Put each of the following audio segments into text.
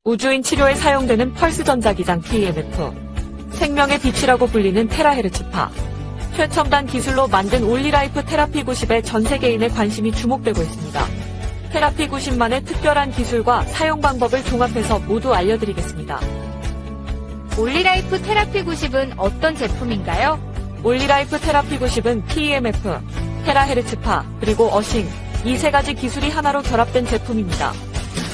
우주인 치료에 사용되는 펄스 전자기장 PEMF. 생명의 빛이라고 불리는 테라헤르츠파. 최첨단 기술로 만든 올리라이프 테라피 90에 전 세계인의 관심이 주목되고 있습니다. 테라피 90만의 특별한 기술과 사용 방법을 종합해서 모두 알려드리겠습니다. 올리라이프 테라피 90은 어떤 제품인가요? 올리라이프 테라피 90은 PEMF, 테라헤르츠파, 그리고 어싱, 이 세 가지 기술이 하나로 결합된 제품입니다.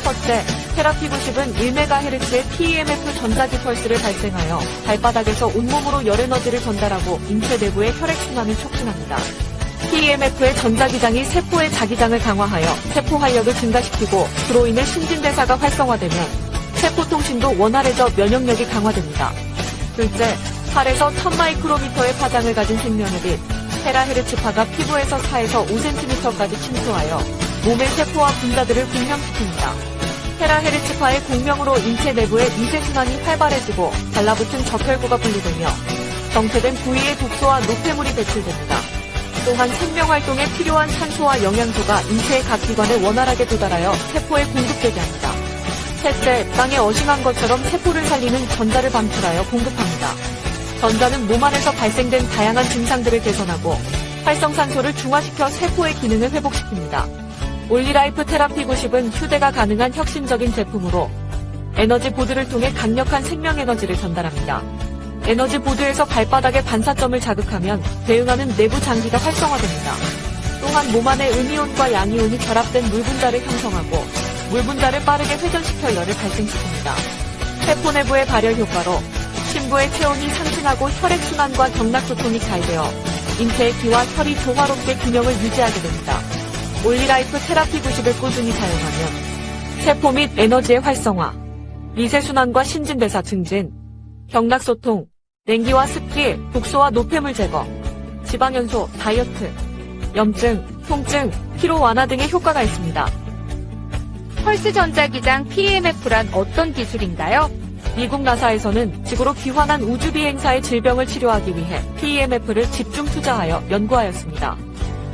첫째, 테라피 90은 1MHz의 PEMF 전자기 펄스를 발생하여 발바닥에서 온몸으로 열에너지를 전달하고 인체 내부의 혈액순환을 촉진합니다. PEMF의 전자기장이 세포의 자기장을 강화하여 세포 활력을 증가시키고 그로 인해 신진대사가 활성화되면 세포통신도 원활해져 면역력이 강화됩니다. 둘째, 8에서 1000마이크로미터의 파장을 가진 생명의 빛, 테라헤르츠파가 피부에서 4에서 5cm까지 침투하여 몸의 세포와 분자들을 분명시킵니다. 테라헤르츠파의 공명으로 인체 내부의 미세순환이 활발해지고 달라붙은 적혈구가 분리되며 정체된 부위의 독소와 노폐물이 배출됩니다. 또한 생명활동에 필요한 산소와 영양소가 인체의 각 기관에 원활하게 도달하여 세포에 공급되게 합니다. 셋째, 땅에 어싱한 것처럼 세포를 살리는 전자를 방출하여 공급합니다. 전자는 몸 안에서 발생된 다양한 증상들을 개선하고 활성산소를 중화시켜 세포의 기능을 회복시킵니다. 올리라이프 테라피 90은 휴대가 가능한 혁신적인 제품으로 에너지 보드를 통해 강력한 생명 에너지를 전달합니다. 에너지 보드에서 발바닥의 반사점을 자극하면 대응하는 내부 장기가 활성화됩니다. 또한 몸 안에 음이온과 양이온이 결합된 물분자를 형성하고 물분자를 빠르게 회전시켜 열을 발생시킵니다. 세포 내부의 발열 효과로 심부의 체온이 상승하고 혈액순환과 경락소통이 잘 되어 인체의 기와 혈이 조화롭게 균형을 유지하게 됩니다. 올리라이프 테라피 90을 꾸준히 사용하면 세포 및 에너지의 활성화, 미세순환과 신진대사 증진, 경락소통, 냉기와 습기, 독소와 노폐물 제거, 지방연소, 다이어트, 염증, 통증, 피로 완화 등의 효과가 있습니다. 펄스 전자기장 PEMF란 어떤 기술인가요? 미국 나사에서는 지구로 귀환한 우주비행사의 질병을 치료하기 위해 PEMF를 집중 투자하여 연구하였습니다.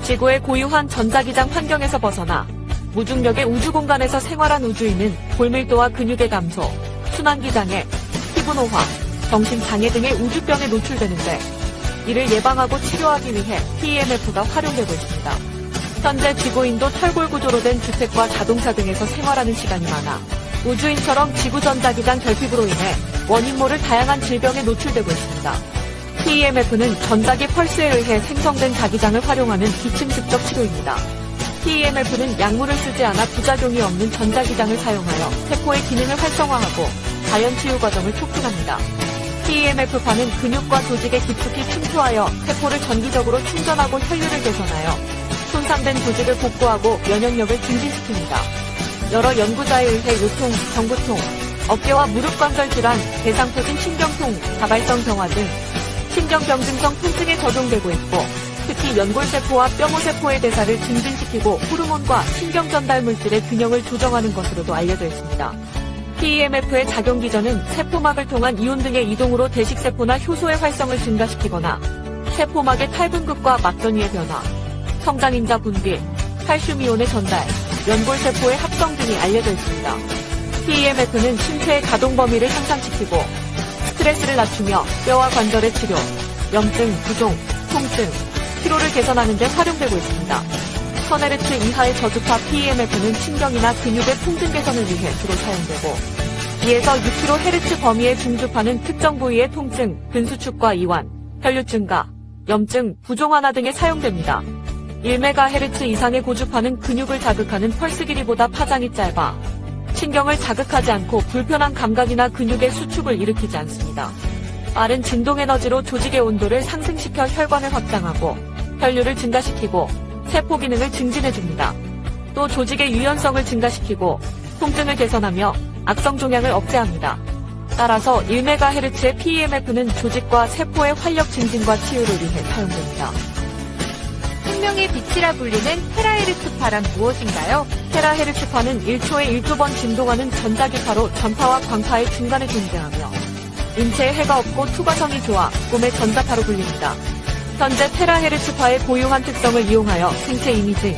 지구의 고유한 전자기장 환경에서 벗어나 무중력의 우주공간에서 생활한 우주인은 골밀도와 근육의 감소, 순환기장애, 피부노화, 정신장애 등의 우주병에 노출되는데 이를 예방하고 치료하기 위해 PEMF가 활용되고 있습니다. 현재 지구인도 철골 구조로 된 주택과 자동차 등에서 생활하는 시간이 많아 우주인처럼 지구 전자기장 결핍으로 인해 원인 모를 다양한 질병에 노출되고 있습니다. PEMF는 전자기 펄스에 의해 생성된 자기장을 활용하는 비침습적 치료입니다. PEMF는 약물을 쓰지 않아 부작용이 없는 전자기장을 사용하여 세포의 기능을 활성화하고 자연치유 과정을 촉진합니다. PEMF파는 근육과 조직에 깊숙이 침투하여 세포를 전기적으로 충전하고 혈류를 개선하여 손상된 조직을 복구하고 면역력을 증진시킵니다. 여러 연구자에 의해 요통, 경부통, 어깨와 무릎 관절 질환, 대상포진 신경통, 자발성 경화 등 신경병증성 통증에 적용되고 있고 특히 연골세포와 뼈모세포의 대사를 증진시키고 호르몬과 신경전달물질의 균형을 조정하는 것으로도 알려져 있습니다. PEMF의 작용 기전은 세포막을 통한 이온 등의 이동으로 대식세포나 효소의 활성을 증가시키거나 세포막의 탈분급과 막전위의 변화, 성장인자 분비, 칼슘이온의 전달, 연골세포의 합성 등이 알려져 있습니다. PEMF는 신체의 가동 범위를 향상시키고 스트레스를 낮추며 뼈와 관절의 치료, 염증, 부종, 통증, 피로를 개선하는 데 활용되고 있습니다. 1000Hz 이하의 저주파 PEMF는 신경이나 근육의 통증 개선을 위해 주로 사용되고 2에서 6kHz 범위의 중주파는 특정 부위의 통증, 근수축과 이완, 혈류 증가, 염증, 부종 완화 등에 사용됩니다. 1MHz 이상의 고주파는 근육을 자극하는 펄스 길이보다 파장이 짧아 신경을 자극하지 않고 불편한 감각이나 근육의 수축을 일으키지 않습니다. 빠른 진동 에너지로 조직의 온도를 상승시켜 혈관을 확장하고 혈류를 증가시키고 세포 기능을 증진해줍니다. 또 조직의 유연성을 증가시키고 통증을 개선하며 악성 종양을 억제합니다. 따라서 1MHz의 PEMF는 조직과 세포의 활력 증진과 치유를 위해 사용됩니다. 생명의 빛이라 불리는 테라헤르츠파란 무엇인가요? 테라헤르츠파는 1초에 1조번 진동하는 전자기파로 전파와 광파의 중간에 존재하며 인체에 해가 없고 투과성이 좋아 꿈의 전자파로 불립니다. 현재 테라헤르츠파의 고유한 특성을 이용하여 생체 이미징,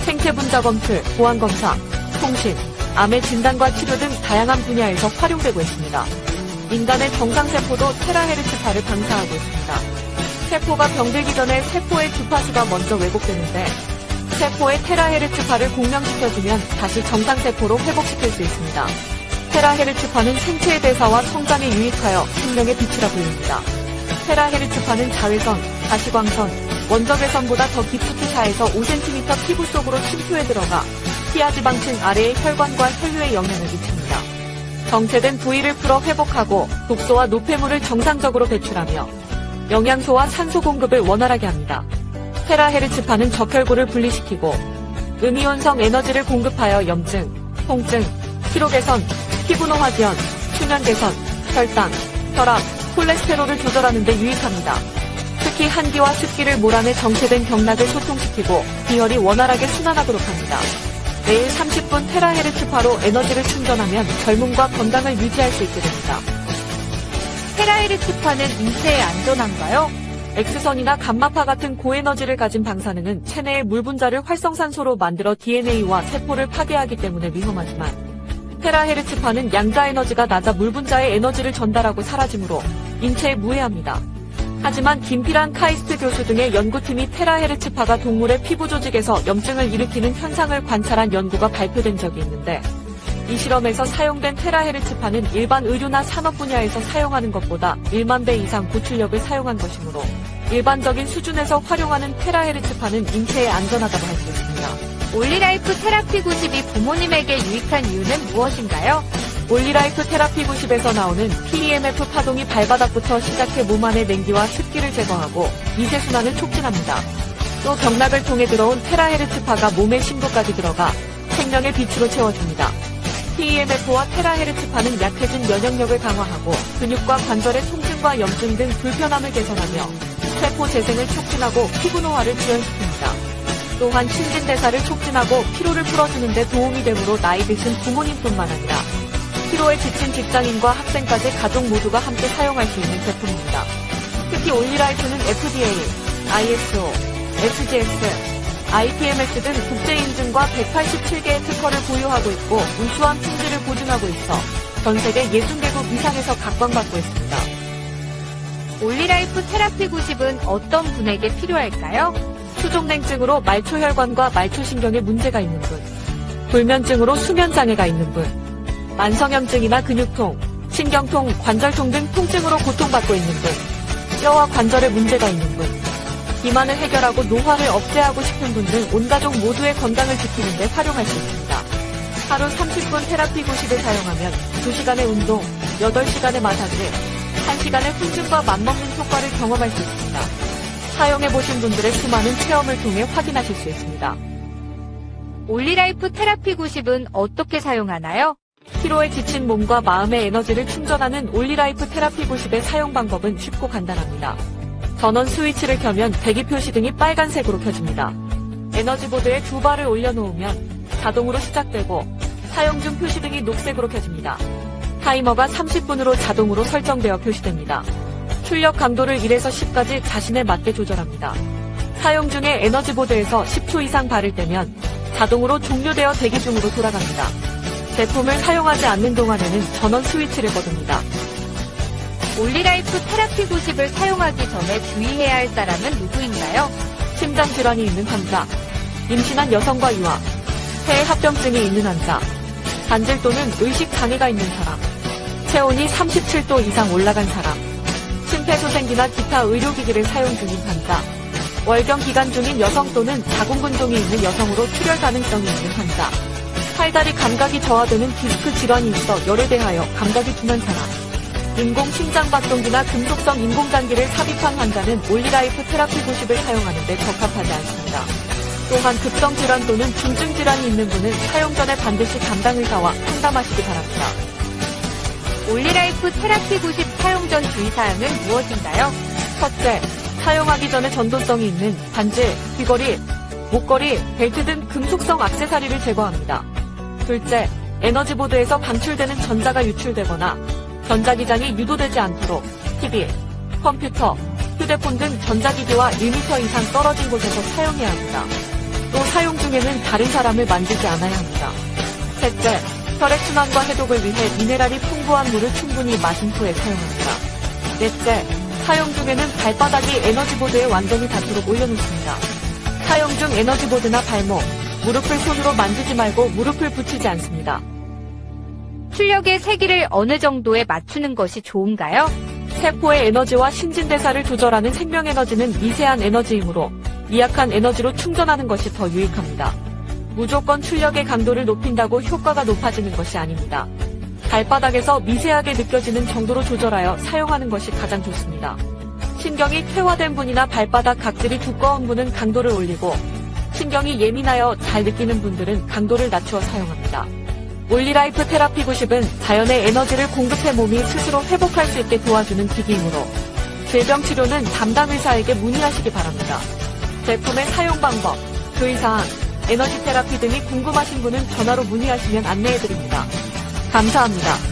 생체 분자 검출, 보안 검사, 통신, 암의 진단과 치료 등 다양한 분야에서 활용되고 있습니다. 인간의 정상세포도 테라헤르츠파를 방사하고 있습니다. 세포가 병들기 전에 세포의 주파수가 먼저 왜곡되는데 세포의 테라헤르츠파를 공명시켜주면 다시 정상세포로 회복시킬 수 있습니다. 테라헤르츠파는 생체의 대사와 성장에 유익하여 생명의 빛이라 불립니다. 테라헤르츠파는 자외선, 가시광선, 원적외선보다 더 깊숙이 4에서 5cm 피부 속으로 침투해 들어가 피하지방층 아래의 혈관과 혈류에 영향을 미칩니다. 정체된 부위를 풀어 회복하고 독소와 노폐물을 정상적으로 배출하며 영양소와 산소 공급을 원활하게 합니다. 테라헤르츠파는 적혈구를 분리시키고 음이온성 에너지를 공급하여 염증, 통증, 피로 개선, 피부 노화 지연, 수면 개선, 혈당, 혈압, 콜레스테롤을 조절하는 데 유익합니다. 특히 한기와 습기를 몰아내 정체된 경락을 소통시키고 비혈이 원활하게 순환하도록 합니다. 매일 30분 테라헤르츠파로 에너지를 충전하면 젊음과 건강을 유지할 수 있게 됩니다. 테라헤르츠파는 인체에 안전한가요? X선이나 감마파 같은 고에너지를 가진 방사능은 체내의 물 분자를 활성산소로 만들어 DNA와 세포를 파괴하기 때문에 위험하지만 테라헤르츠파는 양자 에너지가 낮아 물 분자의 에너지를 전달하고 사라지므로 인체에 무해합니다. 하지만 김피란 카이스트 교수 등의 연구팀이 테라헤르츠파가 동물의 피부 조직에서 염증을 일으키는 현상을 관찰한 연구가 발표된 적이 있는데 이 실험에서 사용된 테라헤르츠파는 일반 의료나 산업 분야에서 사용하는 것보다 1만 배 이상 고출력을 사용한 것이므로 일반적인 수준에서 활용하는 테라헤르츠파는 인체에 안전하다고 할 수 있습니다. 올리라이프 테라피 90이 부모님에게 유익한 이유는 무엇인가요? 올리라이프 테라피 90에서 나오는 PEMF 파동이 발바닥부터 시작해 몸 안의 냉기와 습기를 제거하고 미세순환을 촉진합니다. 또 경락을 통해 들어온 테라헤르츠파가 몸의 심도까지 들어가 생명의 빛으로 채워줍니다. PEMF와 테라헤르츠파는 약해진 면역력을 강화하고 근육과 관절의 통증과 염증 등 불편함을 개선하며 세포 재생을 촉진하고 피부 노화를 지연시킵니다. 또한 신진대사를 촉진하고 피로를 풀어주는 데 도움이 되므로 나이 드신 부모님뿐만 아니라 피로에 지친 직장인과 학생까지 가족 모두가 함께 사용할 수 있는 제품입니다. 특히 올리라이프는 FDA, ISO, SGS, IPMS 등 국제인증과 187개의 특허를 보유하고 있고 우수한 품질을 보증하고 있어 전 세계 60개국 이상에서 각광받고 있습니다. 올리라이프 테라피 90은 어떤 분에게 필요할까요? 수족냉증으로 말초혈관과 말초신경에 문제가 있는 분, 불면증으로 수면장애가 있는 분, 만성염증이나 근육통, 신경통, 관절통 등 통증으로 고통받고 있는 분, 뼈와 관절에 문제가 있는 분, 비만을 해결하고 노화를 억제하고 싶은 분 등 온 가족 모두의 건강을 지키는 데 활용할 수 있습니다. 하루 30분 테라피 90을 사용하면 2시간의 운동, 8시간의 마사지, 1시간의 통증과 맞먹는 효과를 경험할 수 있습니다. 사용해보신 분들의 수많은 체험을 통해 확인하실 수 있습니다. 올리라이프 테라피 90은 어떻게 사용하나요? 피로에 지친 몸과 마음의 에너지를 충전하는 올리라이프 테라피 90의 사용 방법은 쉽고 간단합니다. 전원 스위치를 켜면 대기 표시 등이 빨간색으로 켜집니다. 에너지보드에 두 발을 올려놓으면 자동으로 시작되고 사용 중 표시 등이 녹색으로 켜집니다. 타이머가 30분으로 자동으로 설정되어 표시됩니다. 출력 강도를 1에서 10까지 자신에 맞게 조절합니다. 사용 중에 에너지보드에서 10초 이상 발을 떼면 자동으로 종료되어 대기 중으로 돌아갑니다. 제품을 사용하지 않는 동안에는 전원 스위치를 거둡니다. 올리라이프 테라피 90을 사용하기 전에 주의해야 할 사람은 누구인가요? 심장질환이 있는 환자, 임신한 여성과 유아, 폐합병증이 있는 환자, 관절 또는 의식장애가 있는 사람, 체온이 37도 이상 올라간 사람, 심폐소생기나 기타 의료기기를 사용 중인 환자, 월경 기간 중인 여성 또는 자궁근종이 있는 여성으로 출혈 가능성이 있는 환자, 팔다리 감각이 저하되는 디스크 질환이 있어 열에 대하여 감각이 둔한 사람, 인공심장박동기나 금속성 인공장기를 삽입한 환자는 올리라이프 테라피 90을 사용하는 데 적합하지 않습니다. 또한 급성질환 또는 중증질환이 있는 분은 사용 전에 반드시 담당 의사와 상담하시기 바랍니다. 올리라이프 테라피 90 사용 전 주의사항은 무엇인가요? 첫째, 사용하기 전에 전도성이 있는 반지, 귀걸이, 목걸이, 벨트 등 금속성 액세서리를 제거합니다. 둘째, 에너지보드에서 방출되는 전자가 유출되거나 전자기장이 유도되지 않도록 TV, 컴퓨터, 휴대폰 등 전자기기와 1m 이상 떨어진 곳에서 사용해야 합니다. 또 사용 중에는 다른 사람을 만지지 않아야 합니다. 셋째, 혈액순환과 해독을 위해 미네랄이 풍부한 물을 충분히 마신 후에 사용합니다. 넷째, 사용 중에는 발바닥이 에너지보드에 완전히 닿도록 올려놓습니다. 사용 중 에너지보드나 발목, 무릎을 손으로 만지지 말고 무릎을 붙이지 않습니다. 출력의 세기를 어느 정도에 맞추는 것이 좋은가요? 세포의 에너지와 신진대사를 조절하는 생명에너지는 미세한 에너지이므로 미약한 에너지로 충전하는 것이 더 유익합니다. 무조건 출력의 강도를 높인다고 효과가 높아지는 것이 아닙니다. 발바닥에서 미세하게 느껴지는 정도로 조절하여 사용하는 것이 가장 좋습니다. 신경이 퇴화된 분이나 발바닥 각질이 두꺼운 분은 강도를 올리고 신경이 예민하여 잘 느끼는 분들은 강도를 낮추어 사용합니다. 올리라이프 테라피 90은 자연의 에너지를 공급해 몸이 스스로 회복할 수 있게 도와주는 기기이므로 질병 치료는 담당 의사에게 문의하시기 바랍니다. 제품의 사용 방법, 주의사항, 에너지 테라피 등이 궁금하신 분은 전화로 문의하시면 안내해드립니다. 감사합니다.